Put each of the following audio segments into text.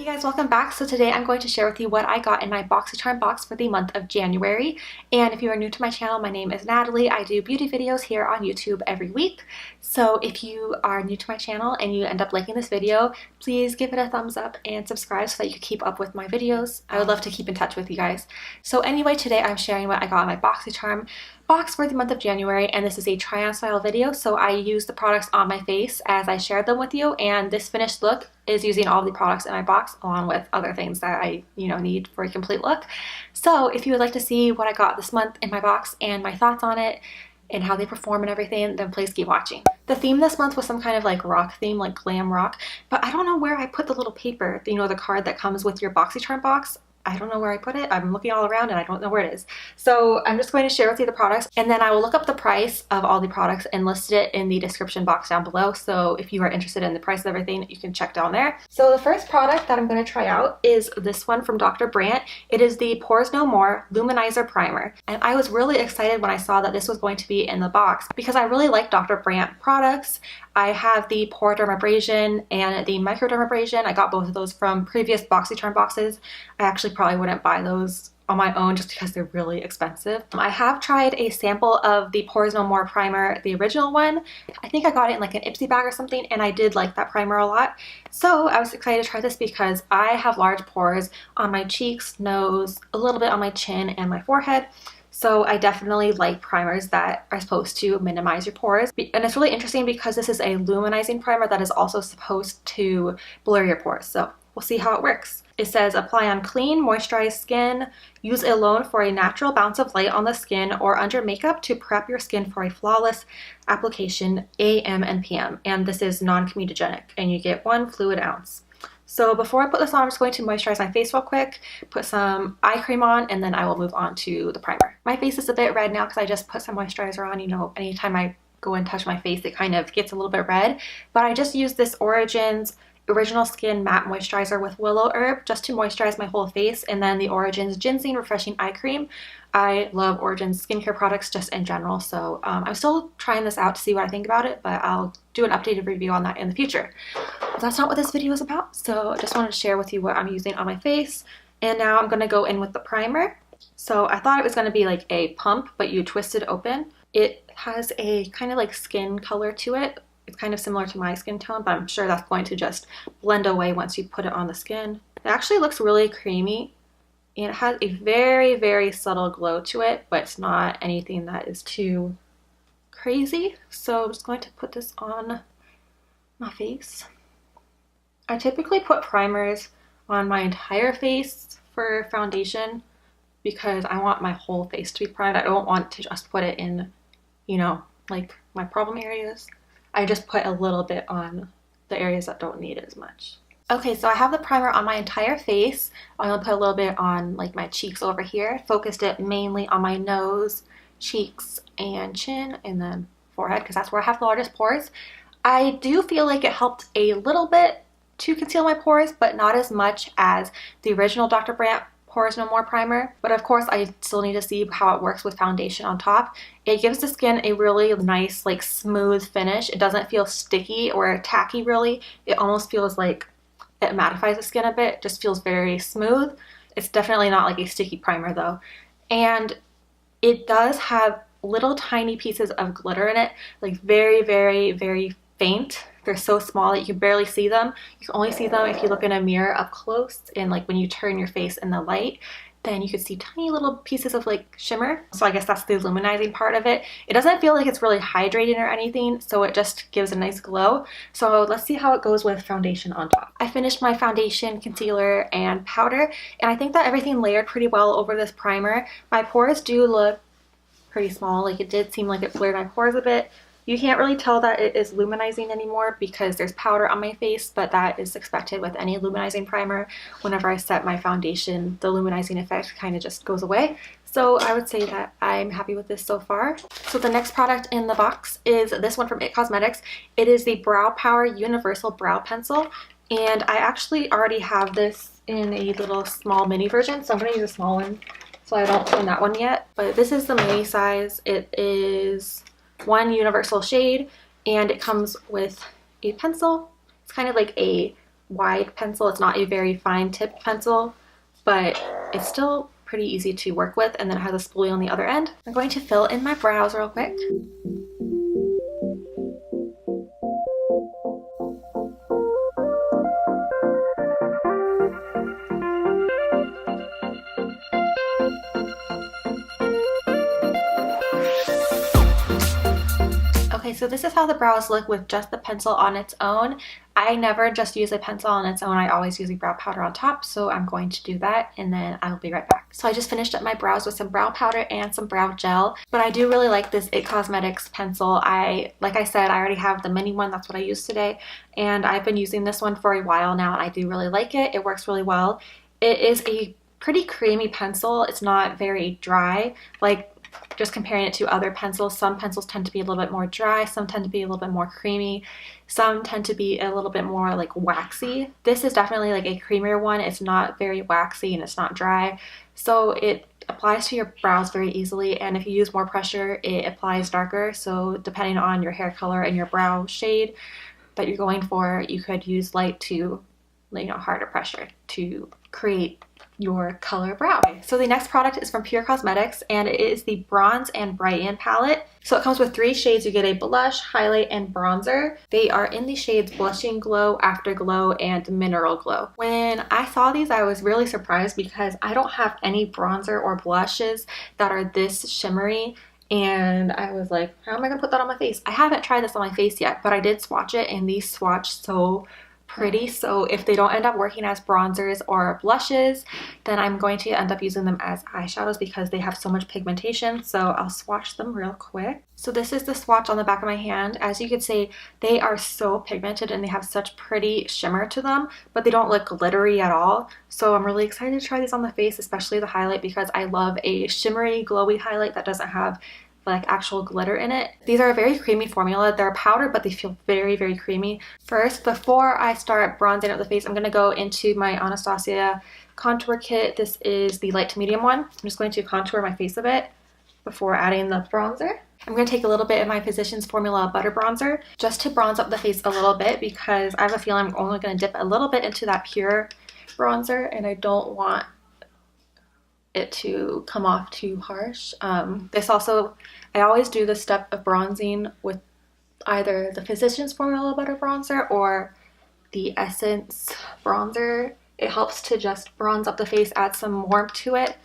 Guys, welcome back. So today I'm going to share with you what I got in my Boxycharm box for the month of January. And if you are new to my channel, my name is Natalie. I do beauty videos here on YouTube every week. So if you are new to my channel and you end up liking this video, please give it a thumbs up and subscribe so that you can keep up with my videos. I would love to keep in touch with you guys. So anyway, today I'm sharing what I got in my Boxycharm box for the month of January, and this is a try on style video, so I use the products on my face as I shared them with you, and this finished look is using all the products in my box along with other things that I need for a complete look. So if you would like to see what I got this month in my box and my thoughts on it and how they perform and everything, then please keep watching. The theme this month was some kind of like rock theme, like glam rock, but I don't know where I put the little paper, the card that comes with your Boxycharm box. I don't know where I put it. I'm looking all around and I don't know where it is. So I'm just going to share with you the products, and then I will look up the price of all the products and list it in the description box down below. So if you are interested in the price of everything, you can check down there. So the first product that I'm going to try out is this one from Dr. Brandt. It is the Pores No More Luminizer Primer. And I was really excited when I saw that this was going to be in the box because I really like Dr. Brandt products. I have the Pore Dermabrasion and the Microdermabrasion. I got both of those from previous Boxycharm boxes. I actually probably wouldn't buy those on my own just because they're really expensive. I have tried a sample of the Pores No More primer, the original one. I think I got it in like an Ipsy bag or something, and I did like that primer a lot. So I was excited to try this because I have large pores on my cheeks, nose, a little bit on my chin and my forehead. So I definitely like primers that are supposed to minimize your pores. And it's really interesting because this is a luminizing primer that is also supposed to blur your pores. So we'll see how it works. It says apply on clean, moisturized skin. Use alone for a natural bounce of light on the skin or under makeup to prep your skin for a flawless application AM and PM. And this is non-comedogenic, and you get 1 fluid ounce. So before I put this on, I'm just going to moisturize my face real quick, put some eye cream on, and then I will move on to the primer. My face is a bit red now because I just put some moisturizer on. Anytime I go and touch my face, it kind of gets a little bit red. But I just used this Origins Original Skin Matte Moisturizer with Willow Herb just to moisturize my whole face, and then the Origins Ginseng Refreshing Eye Cream. I love Origins skincare products just in general, so I'm still trying this out to see what I think about it, but I'll do an updated review on that in the future. But that's not what this video is about, so I just wanted to share with you what I'm using on my face. And now I'm going to go in with the primer. So I thought it was going to be like a pump, but you twist it open. It has a kind of like skin color to it. It's kind of similar to my skin tone, but I'm sure that's going to just blend away once you put it on the skin. It actually looks really creamy, and it has a very, very subtle glow to it, but it's not anything that is too crazy. So I'm just going to put this on my face. I typically put primers on my entire face for foundation because I want my whole face to be primed. I don't want to just put it in, like my problem areas. I just put a little bit on the areas that don't need it as much. Okay, so I have the primer on my entire face. I'm gonna put a little bit on like my cheeks over here. Focused it mainly on my nose, cheeks, and chin, and then forehead because that's where I have the largest pores. I do feel like it helped a little bit to conceal my pores, but not as much as the original Dr. Brandt Pores No More primer. But of course, I still need to see how it works with foundation on top. It gives the skin a really nice, like smooth finish. It doesn't feel sticky or tacky really. It almost feels like it mattifies the skin a bit. It just feels very smooth. It's definitely not like a sticky primer though. And it does have little tiny pieces of glitter in it, like very, very, very faint. They're so small that you can barely see them. You can only see them if you look in a mirror up close, and like when you turn your face in the light, then you could see tiny little pieces of like shimmer. So I guess that's the luminizing part of it. It doesn't feel like it's really hydrating or anything, so it just gives a nice glow. So let's see how it goes with foundation on top. I finished my foundation, concealer, and powder, and I think that everything layered pretty well over this primer. My pores do look pretty small. Like it did seem like it blurred my pores a bit. You can't really tell that it is luminizing anymore because there's powder on my face, but that is expected with any luminizing primer. Whenever I set my foundation, the luminizing effect kind of just goes away. So I would say that I'm happy with this so far. So the next product in the box is this one from Pur Cosmetics. It is the Brow Power Universal Brow Pencil, and I actually already have this in a little small mini version, so I'm going to use a small one so I don't own that one yet. But this is the mini size. It is 1 universal shade, and it comes with a pencil. It's kind of like a wide pencil. It's not a very fine tipped pencil, but it's still pretty easy to work with, and then it has a spoolie on the other end. I'm going to fill in my brows real quick. Okay, so this is how the brows look with just the pencil on its own. I never just use a pencil on its own. I always use a brow powder on top, so I'm going to do that and then I will be right back. So I just finished up my brows with some brow powder and some brow gel, but I do really like this It Cosmetics pencil. Like I said, I already have the mini one. That's what I used today, and I've been using this one for a while now, and I do really like it. It works really well. It is a pretty creamy pencil. It's not very dry. Like, just comparing it to other pencils, some pencils tend to be a little bit more dry, some tend to be a little bit more creamy, some tend to be a little bit more like waxy. This is definitely like a creamier one. It's not very waxy and it's not dry, so it applies to your brows very easily, and if you use more pressure, it applies darker. So depending on your hair color and your brow shade that you're going for, you could use light to, harder pressure to create your color brow. So the next product is from Pur Cosmetics, and it is the Bronze and Brighten palette. So it comes with 3 shades. You get a blush, highlight, and bronzer. They are in the shades Blushing Glow, Afterglow, and Mineral Glow. When I saw these, I was really surprised because I don't have any bronzer or blushes that are this shimmery, and I was like, how am I gonna put that on my face? I haven't tried this on my face yet, but I did swatch it, and these swatch so pretty. So if they don't end up working as bronzers or blushes, then I'm going to end up using them as eyeshadows because they have so much pigmentation. So I'll swatch them real quick. So this is the swatch on the back of my hand. As you can see, they are so pigmented and they have such pretty shimmer to them, but they don't look glittery at all. So I'm really excited to try these on the face, especially the highlight, because I love a shimmery, glowy highlight that doesn't have like actual glitter in it. These are a very creamy formula. They're powder, but they feel very, very creamy. First, before I start bronzing up the face, I'm going to go into my Anastasia contour kit. This is the light to medium one. I'm just going to contour my face a bit before adding the bronzer. I'm going to take a little bit of my Physicians Formula Butter Bronzer just to bronze up the face a little bit, because I have a feeling I'm only going to dip a little bit into that pure bronzer, and I don't want it to come off too harsh. I always do this step of bronzing with either the Physicians Formula Butter Bronzer or the Essence bronzer. It helps to just bronze up the face, add some warmth to it,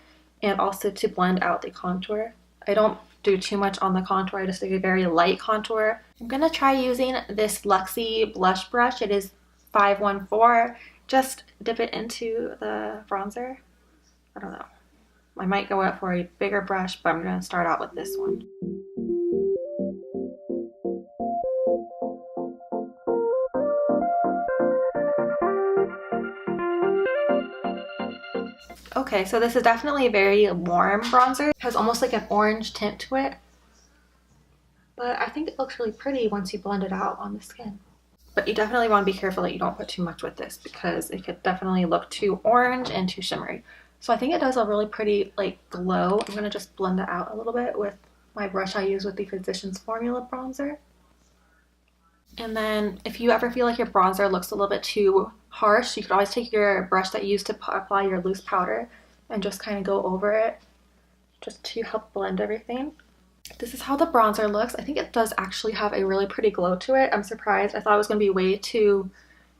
and also to blend out the contour. I don't do too much on the contour. I just do a very light contour. I'm gonna try using this Luxie blush brush. It is 514. Just dip it into the bronzer. I don't know. I might go out for a bigger brush, but I'm going to start out with this one. Okay, so this is definitely a very warm bronzer. It has almost like an orange tint to it, but I think it looks really pretty once you blend it out on the skin. But you definitely want to be careful that you don't put too much with this, because it could definitely look too orange and too shimmery. So I think it does a really pretty like glow. I'm going to just blend it out a little bit with my brush I use with the Physicians Formula bronzer. And then if you ever feel like your bronzer looks a little bit too harsh, you could always take your brush that you use to apply your loose powder and just kind of go over it just to help blend everything. This is how the bronzer looks. I think it does actually have a really pretty glow to it. I'm surprised. I thought it was going to be way too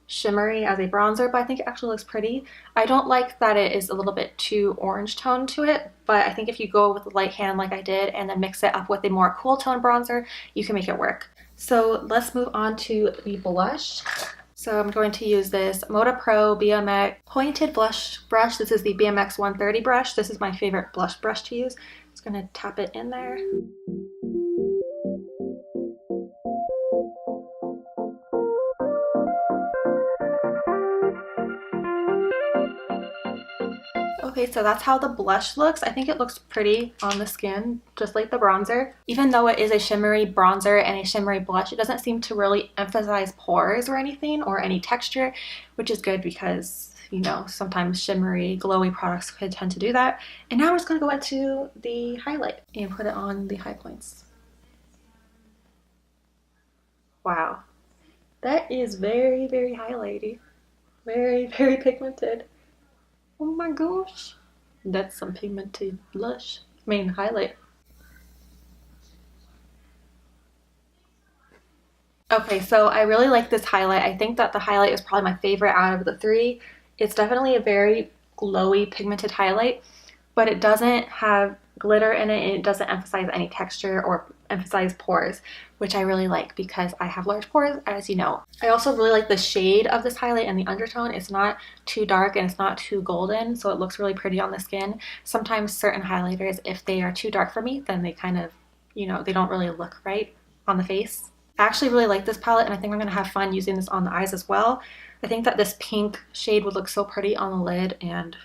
shimmery as a bronzer, but I think it actually looks pretty. I don't like that it is a little bit too orange tone to it, but I think if you go with a light hand like I did and then mix it up with a more cool tone bronzer, you can make it work. So let's move on to the blush. So I'm going to use this Moda Pro BMX pointed blush brush. This is the BMX 130 brush. This is my favorite blush brush to use. Just gonna tap it in there. Okay, so that's how the blush looks. I think it looks pretty on the skin, just like the bronzer. Even though it is a shimmery bronzer and a shimmery blush, it doesn't seem to really emphasize pores or anything or any texture, which is good because, you know, sometimes shimmery, glowy products could tend to do that. And now we're just gonna go into the highlight and put it on the high points. Wow, that is very, very highlighty. Very, very pigmented. Oh my gosh. That's some pigmented blush. I mean, highlight. Okay, so I really like this highlight. I think that the highlight is probably my favorite out of the three. It's definitely a very glowy pigmented highlight, but it doesn't have glitter in it and it doesn't emphasize any texture or emphasize pores, which I really like because I have large pores, as you know. I also really like the shade of this highlight and the undertone. It's not too dark and it's not too golden, so it looks really pretty on the skin. Sometimes certain highlighters, if they are too dark for me, then they kind of, you know, they don't really look right on the face. I actually really like this palette and I think I'm going to have fun using this on the eyes as well. I think that this pink shade would look so pretty on the lid, and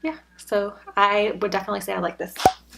yeah, so I would definitely say I like this.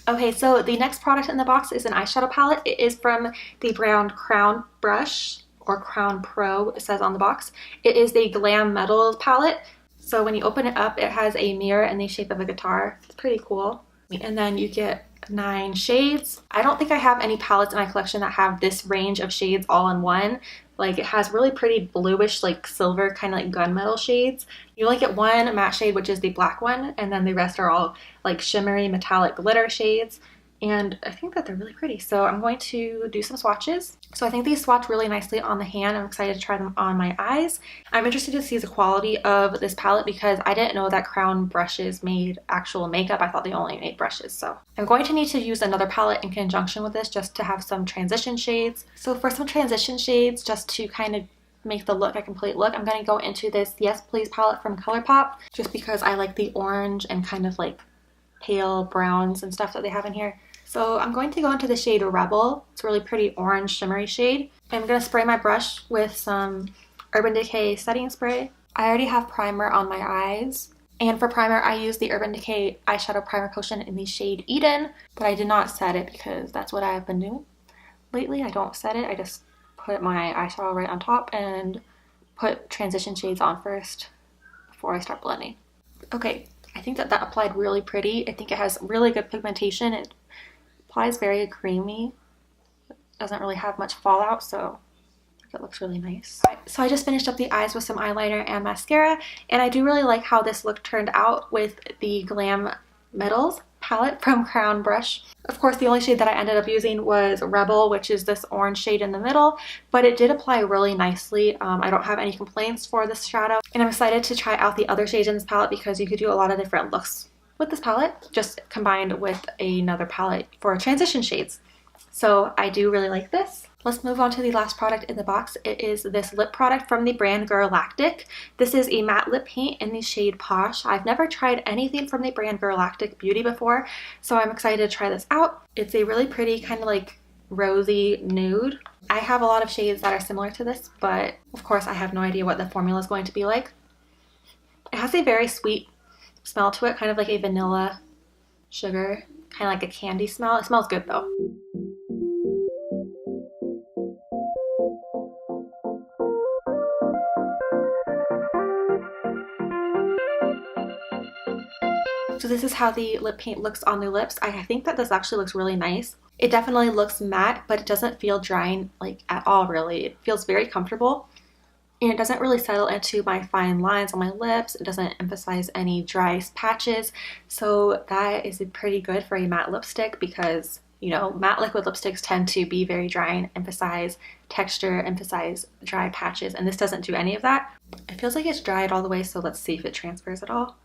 Okay, so the next product in the box is an eyeshadow palette. It is from the brand Crown Brush, or Crown Pro, it says on the box. It is the Glam Metals palette. So when you open it up, it has a mirror in the shape of a guitar. It's pretty cool. And then you get 9 shades. I don't think I have any palettes in my collection that have this range of shades all in one. Like, it has really pretty bluish, like silver, kind of like gunmetal shades. You only get one matte shade, which is the black one, and then the rest are all like shimmery metallic glitter shades. And I think that they're really pretty. So I'm going to do some swatches. So I think these swatch really nicely on the hand. I'm excited to try them on my eyes. I'm interested to see the quality of this palette because I didn't know that Crown brushes made actual makeup. I thought they only made brushes. So I'm going to need to use another palette in conjunction with this just to have some transition shades. So for some transition shades, just to kind of make the look a complete look, I'm going to go into this Yes Please palette from ColourPop just because I like the orange and kind of like pale browns and stuff that they have in here. So I'm going to go into the shade Rebel. It's a really pretty orange shimmery shade. I'm going to spray my brush with some Urban Decay setting spray. I already have primer on my eyes. And for primer, I use the Urban Decay eyeshadow primer potion in the shade Eden. But I did not set it because that's what I have been doing lately. I don't set it. I just put my eyeshadow right on top and put transition shades on first before I start blending. Okay, I think that applied really pretty. I think it has really good pigmentation. It applies very creamy. It doesn't really have much fallout, so it looks really nice. So I just finished up the eyes with some eyeliner and mascara, and I do really like how this look turned out with the Glam Metals palette from Crown Brush. Of course, the only shade that I ended up using was Rebel, which is this orange shade in the middle, but it did apply really nicely. I don't have any complaints for this shadow, and I'm excited to try out the other shades in this palette because you could do a lot of different looks with this palette, just combined with another palette for transition shades. So I do really like this. Let's move on to the last product in the box. It is this lip product from the brand Galactic. This is a matte lip paint in the shade Posh. I've never tried anything from the brand Galactic Beauty before, so I'm excited to try this out. It's a really pretty kind of like rosy nude. I have a lot of shades that are similar to this, but of course I have no idea what the formula is going to be like. It has a very sweet smell to it, kind of like a vanilla sugar, kind of like a candy smell. It smells good though. So this is how the lip paint looks on the lips. I think that this actually looks really nice. It definitely looks matte, but it doesn't feel drying like at all really. It feels very comfortable. And it doesn't really settle into my fine lines on my lips. It doesn't emphasize any dry patches. So that is pretty good for a matte lipstick because, you know, matte liquid lipsticks tend to be very dry and emphasize texture, emphasize dry patches. And this doesn't do any of that. It feels like it's dried all the way, so let's see if it transfers at all.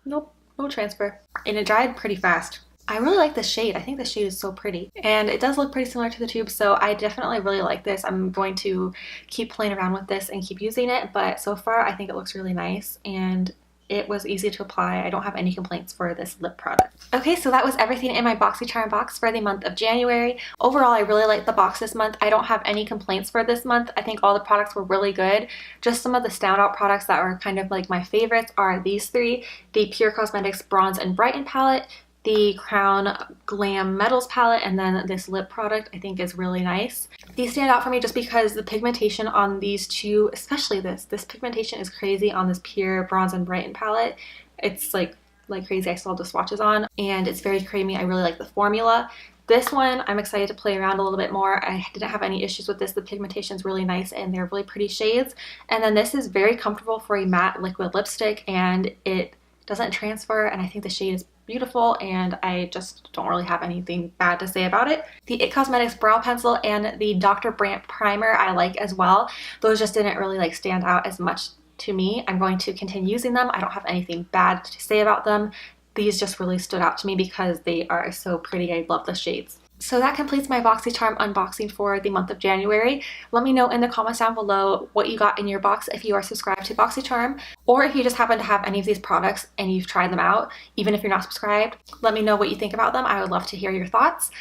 Nope, no transfer. And it dried pretty fast. I really like this shade. I think this shade is so pretty. And it does look pretty similar to the tube, so I definitely really like this. I'm going to keep playing around with this and keep using it, but so far I think it looks really nice and it was easy to apply. I don't have any complaints for this lip product. Okay, so that was everything in my Boxycharm box for the month of January. Overall, I really like the box this month. I don't have any complaints for this month. I think all the products were really good. Just some of the standout products that were kind of like my favorites are these three: the Pur Cosmetics Bronze and Brighten palette, the Crown Glam Metals palette, and then this lip product I think is really nice. These stand out for me just because the pigmentation on these two, especially this pigmentation is crazy on this Pure Bronze and Brighten palette. It's like like crazy. I still have the swatches on, and it's very creamy. I really like the formula. This one, I'm excited to play around a little bit more. I didn't have any issues with this. The pigmentation is really nice and they're really pretty shades. And then this is very comfortable for a matte liquid lipstick, and it doesn't transfer, and I think the shade is beautiful, and I just don't really have anything bad to say about it. The It Cosmetics brow pencil and the Dr. Brandt primer I like as well. Those just didn't really like stand out as much to me. I'm going to continue using them. I don't have anything bad to say about them. These just really stood out to me because they are so pretty. I love the shades. So that completes my Boxycharm unboxing for the month of January. Let me know in the comments down below what you got in your box if you are subscribed to Boxycharm, or if you just happen to have any of these products and you've tried them out, even if you're not subscribed. Let me know what you think about them. I would love to hear your thoughts.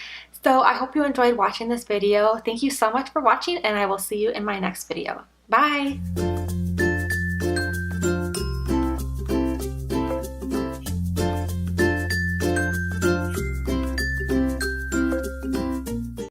So I hope you enjoyed watching this video. Thank you so much for watching, and I will see you in my next video. Bye!